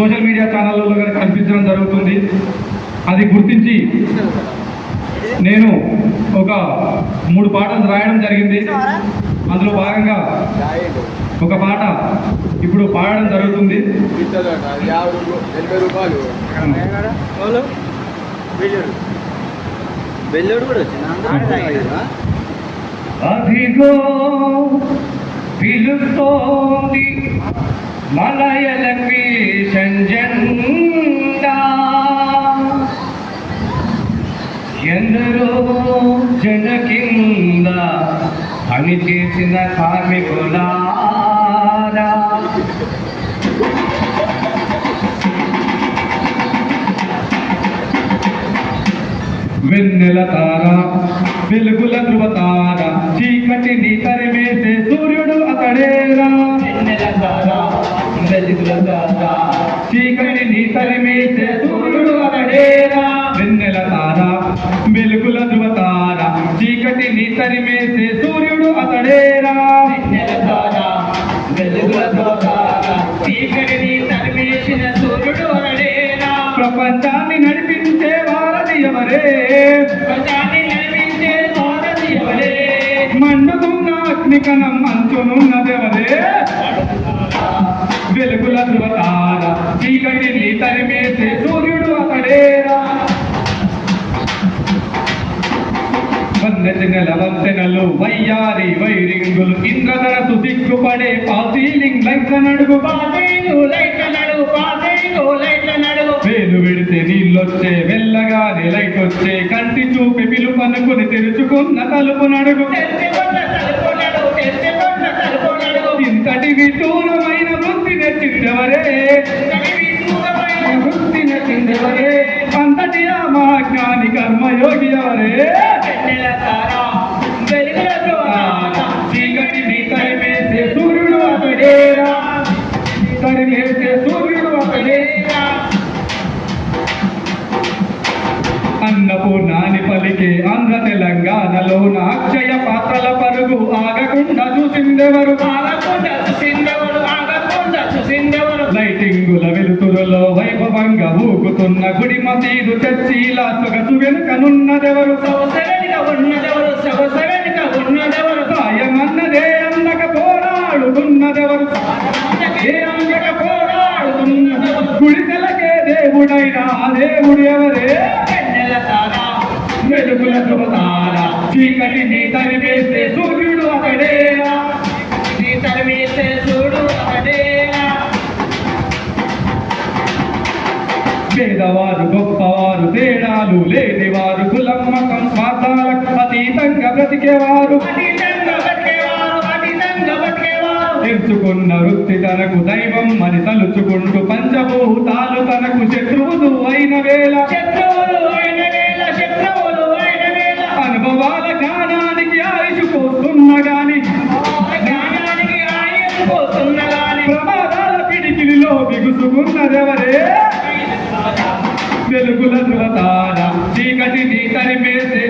Social media ఛానళ్ళలో కనిపించడం జరుగుతుంది. అది గుర్తించి నేను ఒక 3 పాటలు రాయడం జరిగింది. అందులో భాగంగా ఒక పాట ఇప్పుడు పాడడం జరుగుతుంది. అదిగో పిలుస్తోంది మలయలకి సంజెండా, ఎందరో జన కింద పని చేసిన కార్మికులారా, వెన్నెల తార వెలుగుల ధృవతార, చీకటిని తరిమేసే సూర్యుడు అతడేరా. వెన్నెల తార వెలుగుల తార, చీకటిని తరిమేసే సూర్యుడు అతడేరా. వెన్నెల తార వెలుగుల ధృవతార, చీకటిని తరిమేసే సూర్యుడు అతడేరా. వెన్నెల తార వెలుగుల ధృవతార, చీకటిని తరిమేసిన సూర్యుడు అతడేరా. ప్రపంచాన్ని నడిపించే వారధి ఎవరే, ప్రపంచాన్ని నడిపించే వారధి ఎవరే, మండుతున్న అగ్నికణం అంచునున్నదెవరే. వెలుగుల ధృవతార, చీకటిని తరిమేసే సూర్యుడు అతడేరా. వందెనెల వంతెనలు వయ్యారి వైరింగులు, ఇంద్రధనసు సిగ్గుపడే పాసీలింగ్ లైట్ల నడుగు, లైట్ల నడుగు, లైట్ల నడుగు. వేలు విడితే నీళ్ళొచ్చే, వెళ్ళగానే లైట్ వచ్చే, కంటి చూపి పిలుపనుకుని తెరుచుకున్న తలుపు నడుగు, ఇంతటి విదూరమైన వృత్తి నెచ్చిందెవరే, వృత్తి నెచ్చిందెవరే, అంతటి ఆమా జ్ఞాని కర్మయోగి ఎవరే. చీకటిని తరిమేసే సూర్యుడు అతడేరా, తరిమేసే సూర్యుడు అతడేరా. అన్నపూర్ణాని పలికే ఆంధ్ర తెలంగాణలోన అక్షయ పాత్రల పరుగు ఆగకుండా చూసిందెవరు, ఆగకుండా చూసిందెవరు, ఆగకుండా చూసిందెవరు. లైటింగుల వెలుతురులో వైభవంగా ఊగుతున్న గుడి మసీదు చర్చిలా సొగసు వెనుకనున్నదెవరు, సొగసెనుక ఉన్నదెవరు, సొగసెనుక ఉన్నదెవరు. సాయమన్నదే అందక పోరాడుతున్నదెవరు, అందక పోరాడుతున్నదెవరు. గుడిసెలకే దేవుడైనా ఆ దేవుడు ఎవరే. వెలుగుల ధృవతార, చీకటిని తరిమేసే సూర్యుడు అతడేరా, తరిమేసే సూర్యుడు అతడేరా. పేదవారు గొప్పవారు తేడాలు లేనివారు, కులం మతం స్వార్థాలకు అతీతంగా బ్రతికేవారు, ఎంచుకున్న వృత్తి తనకు దైవం అని తలుచుకుంటూ, పంచభూతాలు తనకు శత్రువులు అయిన వేళ, అనుభవాల జ్ఞానానికి ఆయుష్ పోతున్న గాని, ప్రమాదాల పిడికిలిలో బిగుసుకున్నదెవరే. వెలుగుల ధృవతార, చీకటిని తరిమేసే